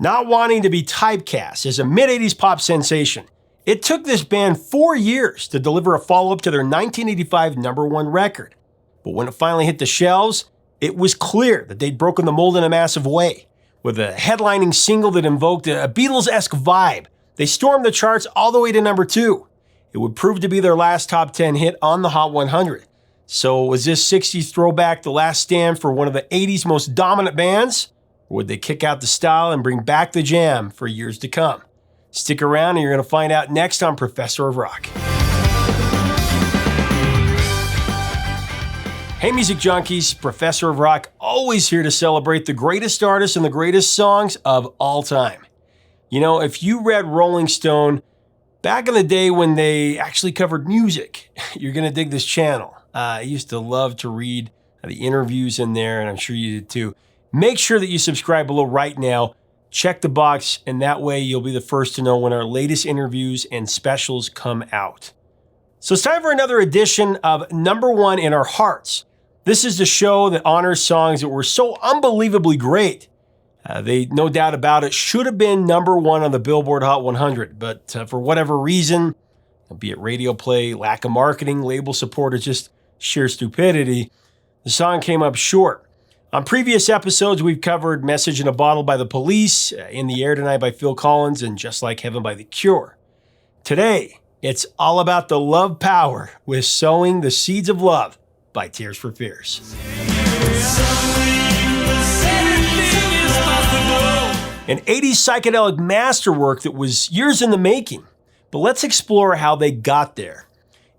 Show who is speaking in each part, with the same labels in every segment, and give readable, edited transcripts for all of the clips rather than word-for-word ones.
Speaker 1: Not wanting to be typecast as a mid-80s pop sensation, it took this band 4 years to deliver a follow-up to their 1985 #1 record. But when it finally hit the shelves, it was clear that they'd broken the mold in a massive way. With a headlining single that invoked a Beatles-esque vibe, they stormed the charts all the way to #2. It would prove to be their last top 10 hit on the Hot 100. So was this 60s throwback the last stand for one of the 80s most dominant bands? Or would they kick out the style and bring back the jam for years to come? Stick around and you're going to find out next on Professor of Rock. Hey music junkies, Professor of Rock, always here to celebrate the greatest artists and the greatest songs of all time. You know, if you read Rolling Stone back in the day when they actually covered music, you're going to dig this channel. I used to love to read the interviews in there, and I'm sure you did too. Make sure that you subscribe below right now. Check the box, and that way you'll be the first to know when our latest interviews and specials come out. So it's time for another edition of #1 in Our Hearts. This is the show that honors songs that were so unbelievably great. They, no doubt about it, should have been #1 on the Billboard Hot 100, but for whatever reason, be it radio play, lack of marketing, label support, or just sheer stupidity, the song came up short. On previous episodes, we've covered Message in a Bottle by The Police, In the Air Tonight by Phil Collins, and Just Like Heaven by The Cure. Today, it's all about the love power with Sowing the Seeds of Love by Tears for Fears. An 80s psychedelic masterwork that was years in the making. But let's explore how they got there.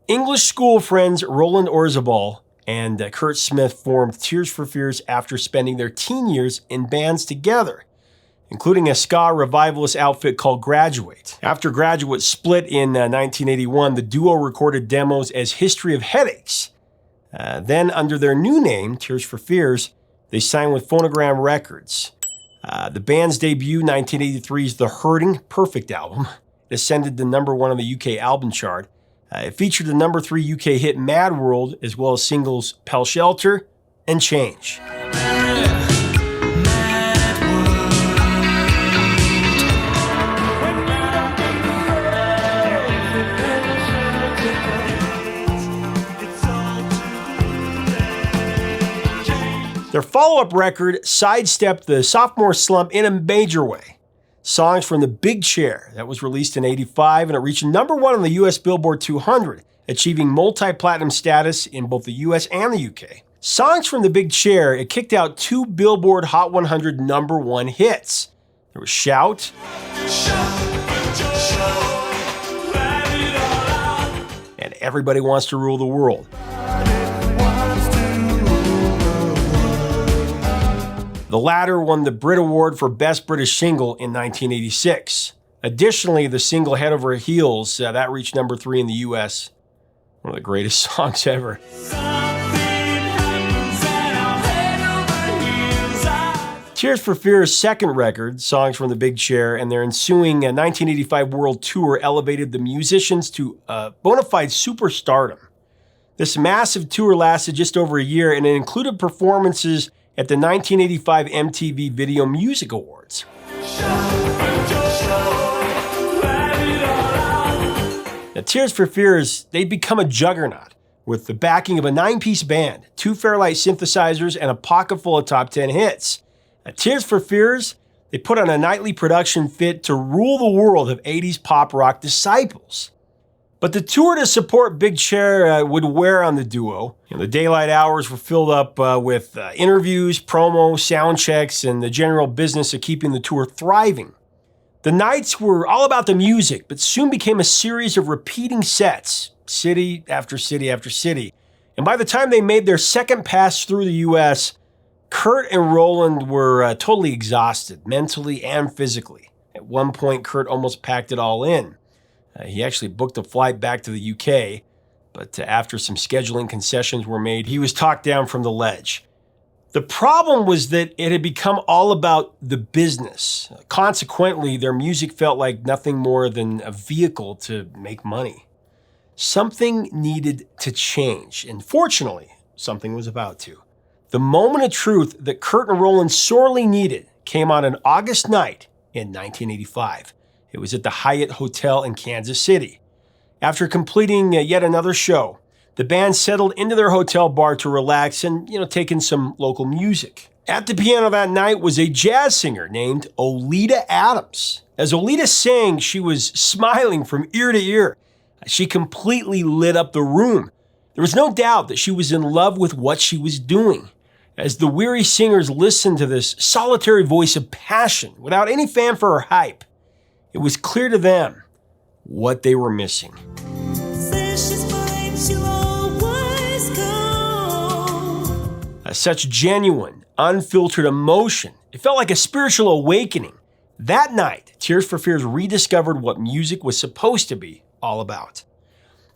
Speaker 1: English school friends Roland Orzabal and Curt Smith formed Tears for Fears after spending their teen years in bands together, including a ska revivalist outfit called Graduate. After Graduate split in 1981, the duo recorded demos as History of Headaches. Then, under their new name, Tears for Fears, they signed with Phonogram Records. The band's debut, 1983's The Hurting Perfect album, ascended to #1 on the UK album chart. It featured the #3 UK hit Mad World, as well as singles Pell Shelter and Change. Their follow-up record sidestepped the sophomore slump in a major way. Songs from The Big Chair, that was released in '85, and it reached #1 on the US Billboard 200, achieving multi-platinum status in both the US and the UK. Songs from The Big Chair, it kicked out 2 Billboard Hot 100 #1 hits. There was Shout, and Everybody Wants to Rule the World. The latter won the Brit Award for Best British Single in 1986. Additionally, the single Head Over Heels, that reached #3 in the US. One of the greatest songs ever. Tears for Fears' second record, Songs from the Big Chair, and their ensuing 1985 world tour elevated the musicians to bona fide superstardom. This massive tour lasted just over a year, and it included performances at the 1985 MTV Video Music Awards. Now, Tears for Fears, they'd become a juggernaut with the backing of a 9-piece band, 2 Fairlight synthesizers, and a pocket full of top 10 hits. Now, Tears for Fears, they put on a nightly production fit to rule the world of 80s pop rock disciples. But the tour to support Big Chair would wear on the duo. The daylight hours were filled up with interviews, promo, sound checks, and the general business of keeping the tour thriving. The nights were all about the music, but soon became a series of repeating sets, city after city after city. And by the time they made their second pass through the US, Curt and Roland were totally exhausted, mentally and physically. At one point, Curt almost packed it all in. He actually booked a flight back to the UK, but after some scheduling concessions were made, he was talked down from the ledge. The problem was that it had become all about the business. Consequently, their music felt like nothing more than a vehicle to make money. Something needed to change, and fortunately, something was about to. The moment of truth that Curt and Roland sorely needed came on an August night in 1985. It was at the Hyatt Hotel in Kansas City. After completing yet another show, the band settled into their hotel bar to relax and, take in some local music. At the piano that night was a jazz singer named Oleta Adams. As Oleta sang, she was smiling from ear to ear. She completely lit up the room. There was no doubt that she was in love with what she was doing. As the weary singers listened to this solitary voice of passion without any fanfare or hype, it was clear to them what they were missing. Such genuine, unfiltered emotion. It felt like a spiritual awakening. That night, Tears for Fears rediscovered what music was supposed to be all about.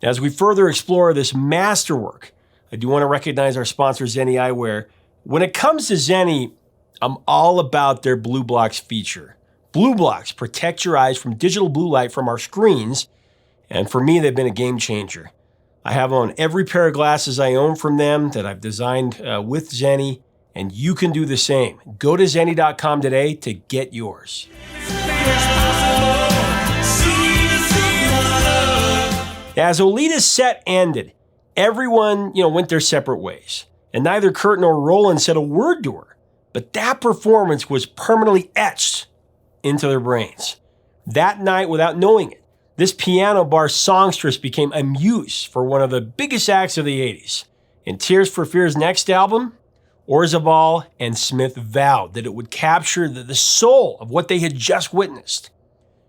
Speaker 1: As we further explore this masterwork, I do want to recognize our sponsor, Zenni Eyewear. When it comes to Zenni, I'm all about their Blue Blocks feature. Blue Blocks protect your eyes from digital blue light from our screens, and for me, they've been a game changer. I have on every pair of glasses I own from them that I've designed with Zenni, and you can do the same. Go to Zenni.com today to get yours. As Oleta's set ended, everyone, went their separate ways, and neither Curt nor Roland said a word to her, but that performance was permanently etched into their brains. That night, without knowing it, this piano bar songstress became a muse for one of the biggest acts of the 80s. In Tears for Fears' next album, Orzabal and Smith vowed that it would capture the soul of what they had just witnessed.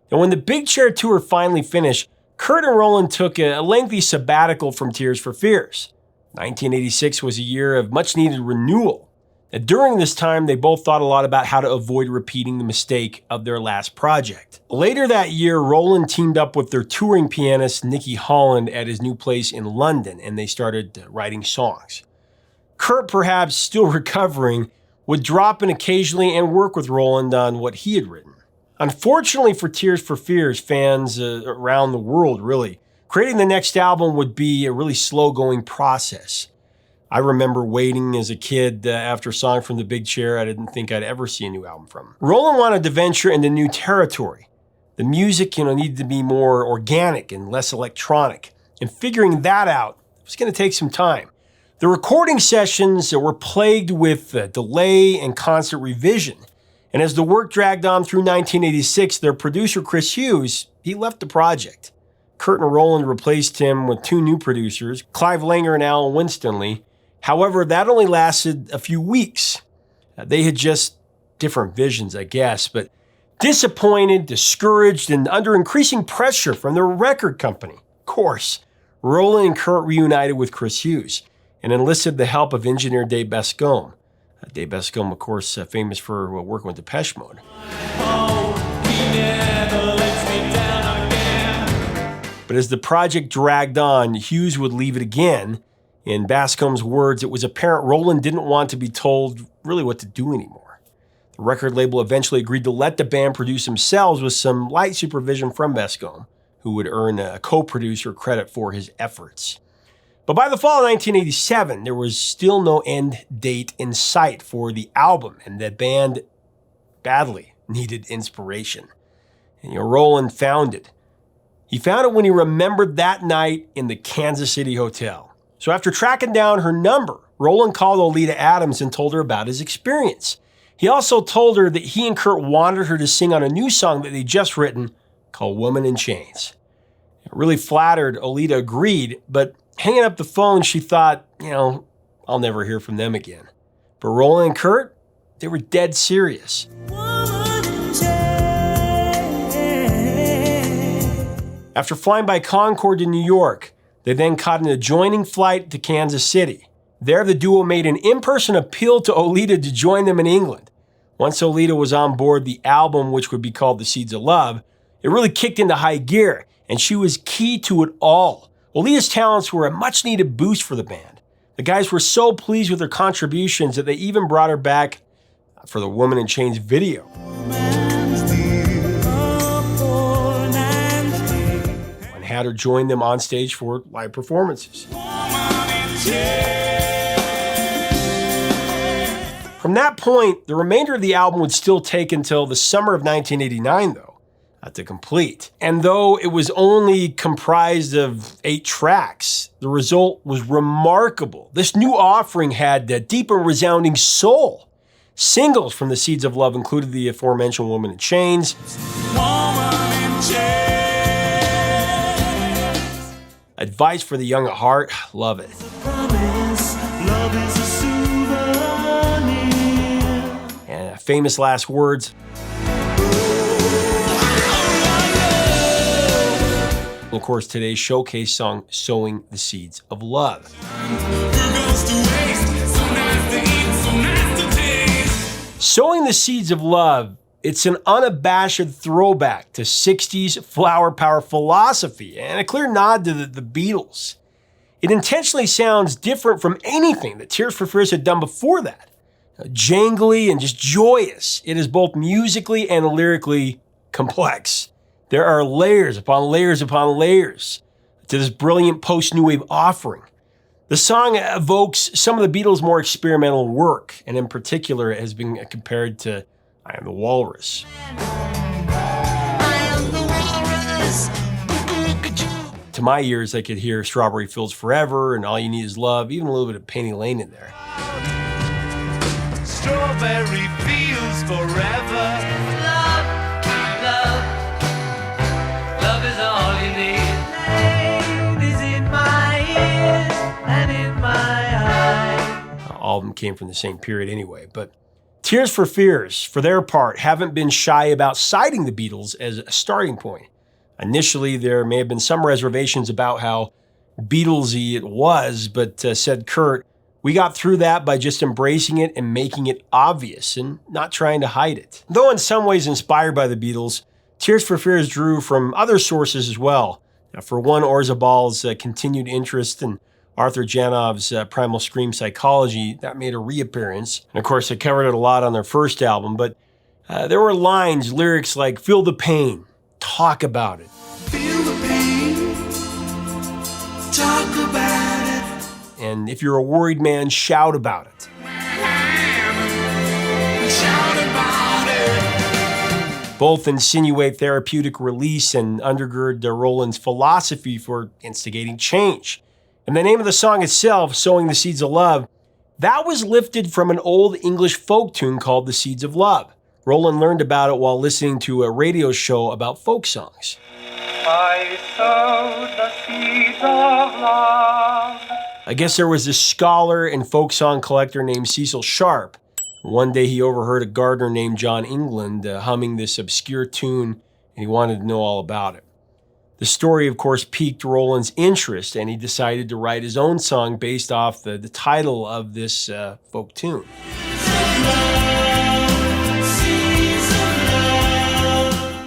Speaker 1: And when the Big Chair tour finally finished, Curt and Roland took a lengthy sabbatical from Tears for Fears. 1986 was a year of much-needed renewal. And during this time, they both thought a lot about how to avoid repeating the mistake of their last project. Later that year, Roland teamed up with their touring pianist, Nicky Holland, at his new place in London, and they started writing songs. Curt, perhaps still recovering, would drop in occasionally and work with Roland on what he had written. Unfortunately for Tears for Fears fans around the world, really, creating the next album would be a really slow-going process. I remember waiting as a kid after a song from the Big Chair I didn't think I'd ever see a new album from. Roland wanted to venture into new territory. The music, needed to be more organic and less electronic. And figuring that out was going to take some time. The recording sessions were plagued with delay and constant revision. And as the work dragged on through 1986, their producer, Chris Hughes, he left the project. Curt and Roland replaced him with two new producers, Clive Langer and Alan Winstanley. However, that only lasted a few weeks. They had just different visions, I guess, but disappointed, discouraged, and under increasing pressure from their record company. Of course, Roland and Curt reunited with Chris Hughes and enlisted the help of engineer Dave Bascombe. Dave Bascombe, of course, famous for working with Depeche Mode. But as the project dragged on, Hughes would leave it again. In Bascombe's words, it was apparent Roland didn't want to be told really what to do anymore. The record label eventually agreed to let the band produce themselves with some light supervision from Bascombe, who would earn a co-producer credit for his efforts. But by the fall of 1987, there was still no end date in sight for the album, and the band badly needed inspiration. And Roland found it. He found it when he remembered that night in the Kansas City hotel. So after tracking down her number, Roland called Oleta Adams and told her about his experience. He also told her that he and Curt wanted her to sing on a new song that they'd just written called Woman in Chains. It really flattered. Oleta agreed, but hanging up the phone, she thought, I'll never hear from them again. But Roland and Curt, they were dead serious. After flying by Concorde to New York, they then caught an adjoining flight to Kansas City. There, the duo made an in-person appeal to Oleta to join them in England. Once Oleta was on board, the album, which would be called The Seeds of Love, it really kicked into high gear, and she was key to it all. Oleta's talents were a much-needed boost for the band. The guys were so pleased with her contributions that they even brought her back for the Woman in Chains video. And had her join them on stage for live performances. From that point, the remainder of the album would still take until the summer of 1989, though, to complete. And though it was only comprised of 8 tracks, the result was remarkable. This new offering had a deep and resounding soul. Singles from the Seeds of Love included the aforementioned Woman in Chains. Advice for the Young at Heart, love it. And Famous Last Words. And of course, today's showcase song, Sowing the Seeds of Love. Sowing the Seeds of Love, it's an unabashed throwback to 60s flower power philosophy and a clear nod to the Beatles. It intentionally sounds different from anything that Tears for Fears had done before that. Jangly and just joyous, it is both musically and lyrically complex. There are layers upon layers upon layers to this brilliant post-New Wave offering. The song evokes some of the Beatles' more experimental work, and in particular, it has been compared to I Am the Walrus. To my ears, I could hear Strawberry Fields Forever and All You Need Is Love, even a little bit of Penny Lane in there.
Speaker 2: Strawberry Fields Forever. Love is all you need. Is in my ears and in my eyes.
Speaker 1: All of them came from the same period anyway, but Tears for Fears, for their part, haven't been shy about citing the Beatles as a starting point. Initially, there may have been some reservations about how Beatlesy it was, but said Curt, we got through that by just embracing it and making it obvious and not trying to hide it. Though in some ways inspired by the Beatles, Tears for Fears drew from other sources as well. Now, for one, Orzabal's continued interest in Arthur Janov's Primal Scream Psychology, that made a reappearance. And of course, they covered it a lot on their first album, but there were lines, lyrics like, feel the pain, talk about it.
Speaker 2: Feel the pain, talk about it.
Speaker 1: And if you're a worried man, shout about it.
Speaker 2: Shout about it.
Speaker 1: Both insinuate therapeutic release and undergird Roland's philosophy for instigating change. And the name of the song itself, Sowing the Seeds of Love, that was lifted from an old English folk tune called The Seeds of Love. Roland learned about it while listening to a radio show about folk songs.
Speaker 2: I sowed the seeds of love.
Speaker 1: I guess there was this scholar and folk song collector named Cecil Sharp. One day he overheard a gardener named John England humming this obscure tune, and he wanted to know all about it. The story, of course, piqued Roland's interest, and he decided to write his own song based off the title of this folk tune.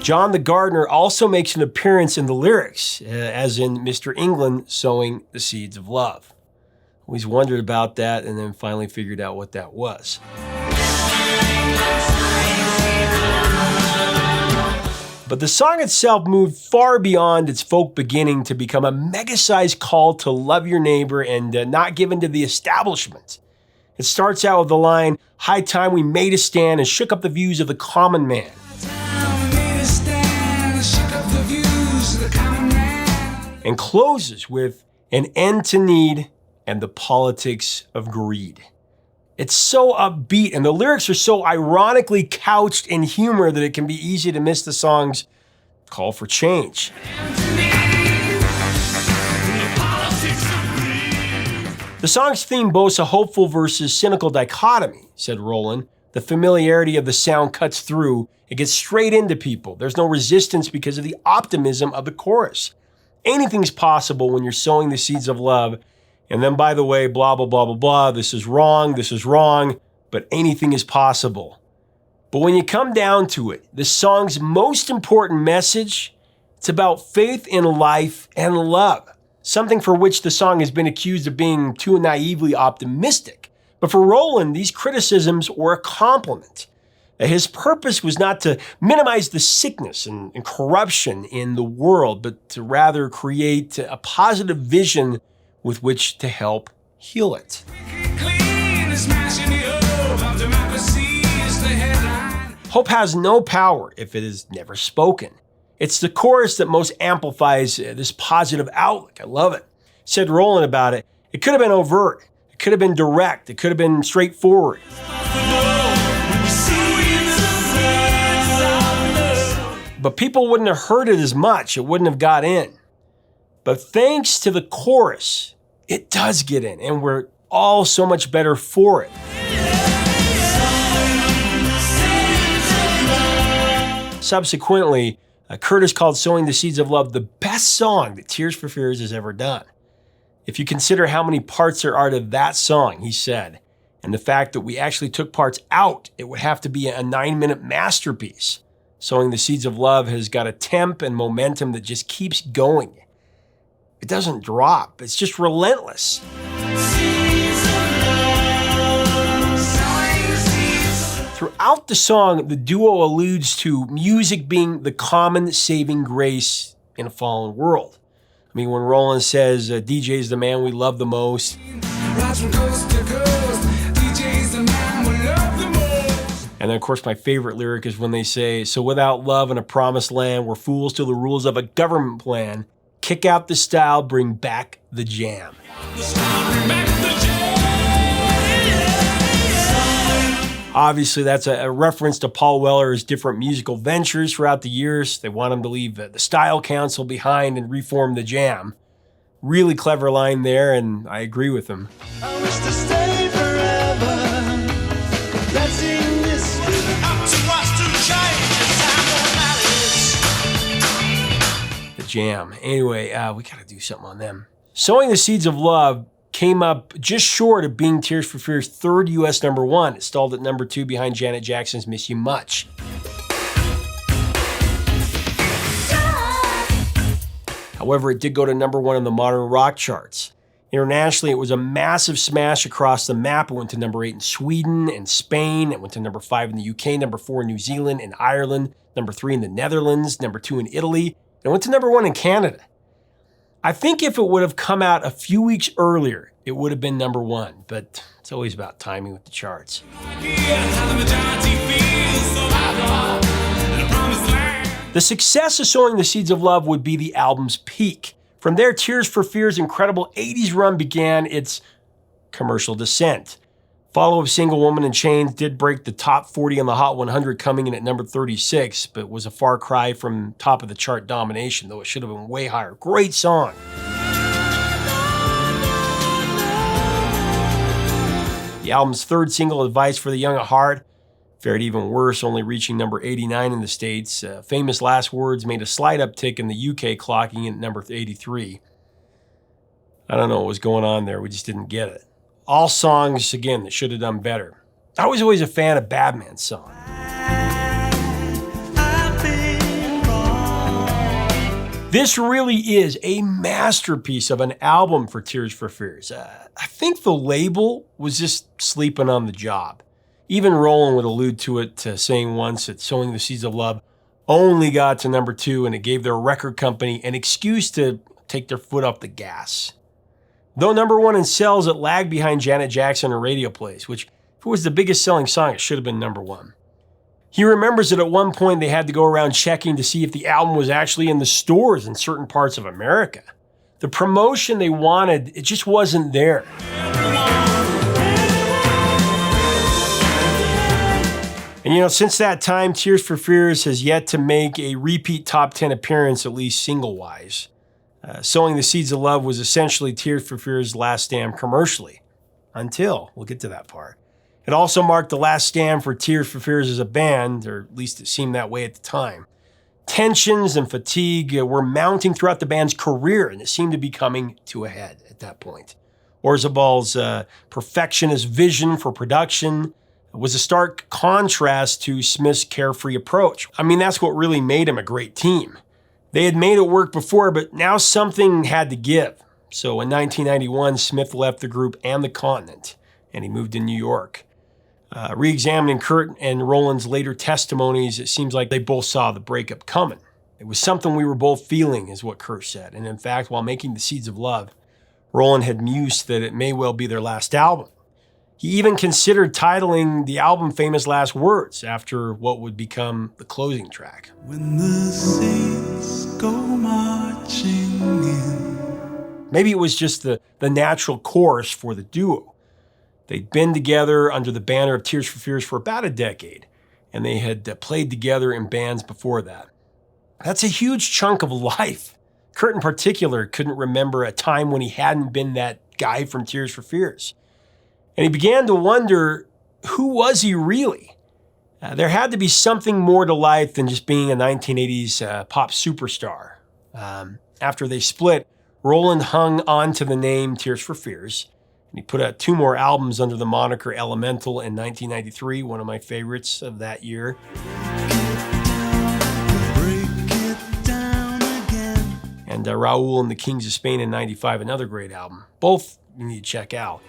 Speaker 1: John the gardener also makes an appearance in the lyrics, as in Mr. England sowing the seeds of love. Always wondered about that and then finally figured out what that was. But the song itself moved far beyond its folk beginning to become a mega-sized call to love your neighbor and not give in to the establishment. It starts out with the line, high time we made a stand and shook up the views of the common man. And closes with an end to need and the politics of greed. It's so upbeat, and the lyrics are so ironically couched in humor that it can be easy to miss the song's call for change. The song's theme boasts a hopeful versus cynical dichotomy, said Roland. The familiarity of the sound cuts through. It gets straight into people. There's no resistance because of the optimism of the chorus. Anything's possible when you're sowing the seeds of love. And then, by the way, blah, blah, blah, blah, blah, this is wrong, but anything is possible. But when you come down to it, the song's most important message, it's about faith in life and love, something for which the song has been accused of being too naively optimistic. But for Roland, these criticisms were a compliment. His purpose was not to minimize the sickness and corruption in the world, but to rather create a positive vision with which to help heal it.
Speaker 2: Clean, smashing the hope of democracy.
Speaker 1: Hope has no power if it is never spoken. It's the chorus that most amplifies this positive outlook. I love it. Said Roland about it, it could have been overt, it could have been direct, it could have been straightforward. But people wouldn't have heard it as much, it wouldn't have got in. But thanks to the chorus, it does get in, and we're all so much better for it. Subsequently, Curt has called Sowing the Seeds of Love the best song that Tears for Fears has ever done. If you consider how many parts there are to that song, he said, and the fact that we actually took parts out, it would have to be a 9-minute masterpiece. Sowing the Seeds of Love has got a temp and momentum that just keeps going. It doesn't drop, it's just relentless. Throughout the song, the duo alludes to music being the common saving grace in a fallen world. I mean, when Roland says, DJ's the man we love the most. And then, of course, my favorite lyric is when they say, so without love and a promised land, we're fools to the rules of a government plan. Kick out the style, bring back the jam. Obviously, that's a reference to Paul Weller's different musical ventures throughout the years. They want him to leave the Style Council behind and reform the jam. Really clever line there, and I agree with him.
Speaker 2: I wish to stay forever. Let's sing this up to us to change the
Speaker 1: jam. Anyway, we gotta do something on them. Sowing the Seeds of Love came up just short of being Tears for Fears' third US #1. It stalled at #2 behind Janet Jackson's Miss You Much. However, it did go to #1 on the modern rock charts. Internationally, it was a massive smash across the map. It went to #8 in Sweden and Spain. It went to #5 in the UK, #4 in New Zealand and Ireland, #3 in the Netherlands, #2 in Italy, and it went to #1 in Canada. I think if it would have come out a few weeks earlier, it would have been #1, but it's always about timing with the charts. The success of Sowing the Seeds of Love would be the album's peak. From there, Tears for Fears' incredible 80s run began its commercial descent. Follow-up single Woman in Chains did break the top 40 on the Hot 100, coming in at #36, but was a far cry from top of the chart domination, though it should have been way higher. Great song. The album's third single, Advice for the Young at Heart, fared even worse, only reaching #89 in the States. Famous Last Words made a slight uptick in the UK, clocking in at #83. I don't know what was going on there, we just didn't get it. All songs, again, that should have done better. I was always a fan of Badman's song. This really is a masterpiece of an album for Tears for Fears. I think the label was just sleeping on the job. Even Roland would allude to it, saying once that Sowing the Seeds of Love only got to #2 and it gave their record company an excuse to take their foot off the gas. Though #1 in sales, it lagged behind Janet Jackson and radio plays, which if it was the biggest selling song, it should have been #1. He remembers that at one point they had to go around checking to see if the album was actually in the stores in certain parts of America. The promotion they wanted, it just wasn't there. And since that time, Tears for Fears has yet to make a repeat top 10 appearance, at least single-wise. Sowing the Seeds of Love was essentially Tears for Fears' last stand commercially. Until, we'll get to that part. It also marked the last stand for Tears for Fears as a band, or at least it seemed that way at the time. Tensions and fatigue were mounting throughout the band's career, and it seemed to be coming to a head at that point. Orzabal's perfectionist vision for production was a stark contrast to Smith's carefree approach. I mean, that's what really made him a great team. They had made it work before, but now something had to give. So in 1991, Smith left the group and the continent, and he moved to New York. Re-examining Curt and Roland's later testimonies, it seems like they both saw the breakup coming. It was something we were both feeling, is what Curt said. And in fact, while making The Seeds of Love, Roland had mused that it may well be their last album. He even considered titling the album Famous Last Words after what would become the closing track.
Speaker 3: When the saints go marching in.
Speaker 1: Maybe it was just the natural chorus for the duo. They'd been together under the banner of Tears for Fears for about a decade, and they had played together in bands before that. That's a huge chunk of life. Curt in particular couldn't remember a time when he hadn't been that guy from Tears for Fears. And he began to wonder, who was he really? There had to be something more to life than just being a 1980s pop superstar. After they split, Roland hung on to the name Tears for Fears, and he put out 2 more albums under the moniker Elemental in 1993, one of my favorites of that year. And Raoul and the Kings of Spain in 95, another great album. Both you need to check out.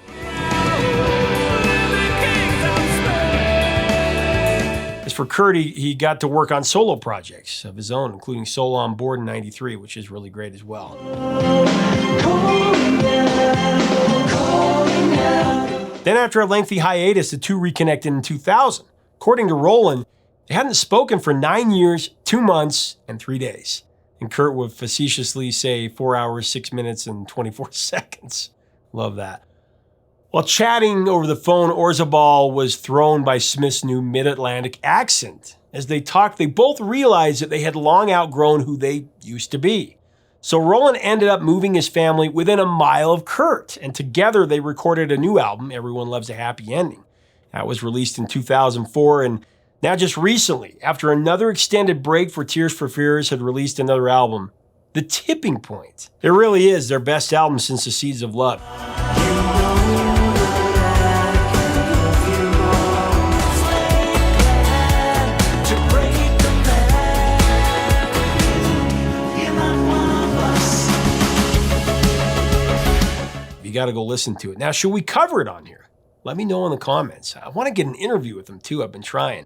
Speaker 1: As for Curt, he got to work on solo projects of his own, including Soul on Board in 93, which is really great as well. Then after a lengthy hiatus, the two reconnected in 2000. According to Roland, they hadn't spoken for 9 years, 2 months, and 3 days. And Curt would facetiously say 4 hours, 6 minutes, and 24 seconds. Love that. While chatting over the phone, Orzabal was thrown by Smith's new mid-Atlantic accent. As they talked, they both realized that they had long outgrown who they used to be. So Roland ended up moving his family within a mile of Curt, and together they recorded a new album, Everyone Loves a Happy Ending. That was released in 2004, and now just recently, after another extended break for Tears for Fears had released another album, The Tipping Point. It really is their best album since The Seeds of Love. You got to go listen to it. Now, should we cover it on here? Let me know in the comments. I want to get an interview with them too. I've been trying.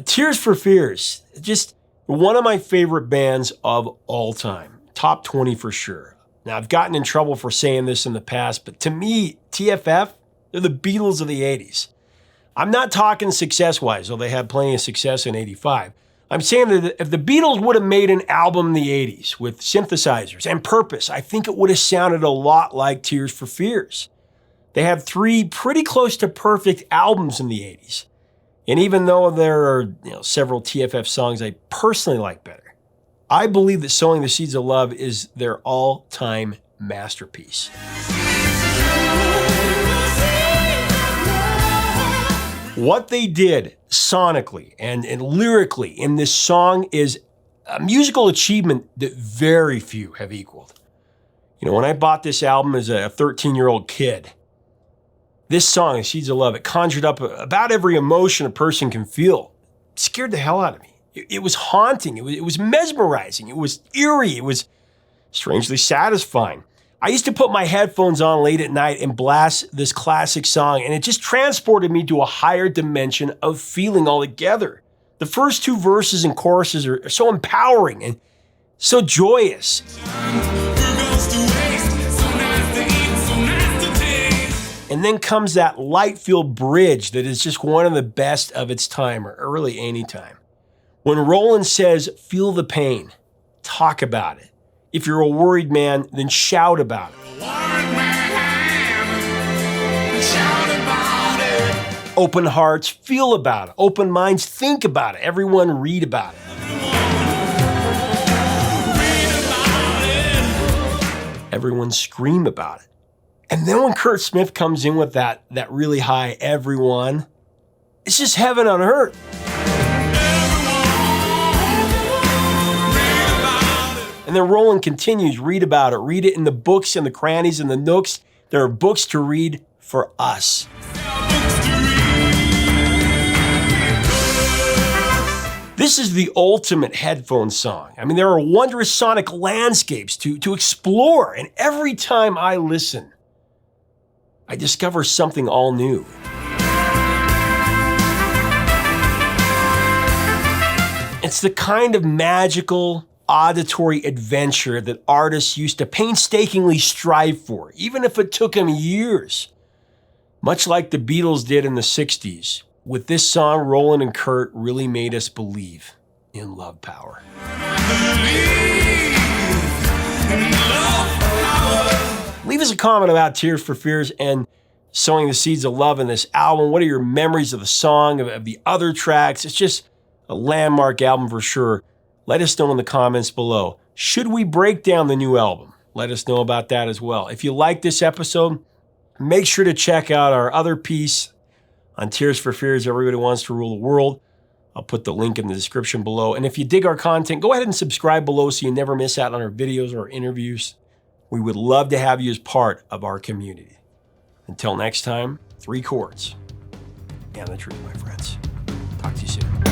Speaker 1: Tears for Fears, just one of my favorite bands of all time. Top 20 for sure. Now, I've gotten in trouble for saying this in the past, but to me, TFF, they're the Beatles of the 80s. I'm not talking success-wise, though they had plenty of success in 85. I'm saying that if the Beatles would have made an album in the 80s with synthesizers and purpose, I think it would have sounded a lot like Tears for Fears. They had 3 pretty close to perfect albums in the 80s. And even though there are several TFF songs I personally like better, I believe that Sowing the Seeds of Love is their all-time masterpiece. What they did sonically and lyrically in this song is a musical achievement that very few have equaled. When I bought this album as a 13-year-old kid, this song, Seeds of Love, it conjured up about every emotion a person can feel. It scared the hell out of me. It was haunting. It was mesmerizing. It was eerie. It was strangely satisfying. I used to put my headphones on late at night and blast this classic song, and it just transported me to a higher dimension of feeling altogether. The first 2 verses and choruses are so empowering and so joyous. And then comes that light-filled bridge that is just one of the best of its time, or really any time. When Roland says, feel the pain, talk about it. If you're a worried man, then shout about it. Open hearts, feel about it. Open minds, think about it. Everyone read about it. Everyone scream about it. And then when Curt Smith comes in with that really high everyone, it's just heaven on earth. And then Roland continues, read about it. Read it in the books and the crannies and the nooks. There are books to read for us. This is the ultimate headphone song. I mean, there are wondrous sonic landscapes to explore. And every time I listen, I discover something all new. It's the kind of magical, auditory adventure that artists used to painstakingly strive for, even if it took them years. Much like the Beatles did in the 60s, with this song, Roland and Curt really made us believe in love power. Leave us a comment about Tears for Fears and sowing the seeds of love in this album. What are your memories of the song, of the other tracks? It's just a landmark album for sure. Let us know in the comments below. Should we break down the new album? Let us know about that as well. If you like this episode, make sure to check out our other piece on Tears for Fears, Everybody Wants to Rule the World. I'll put the link in the description below. And if you dig our content, go ahead and subscribe below so you never miss out on our videos or our interviews. We would love to have you as part of our community. Until next time, 3 chords and the truth, my friends. Talk to you soon.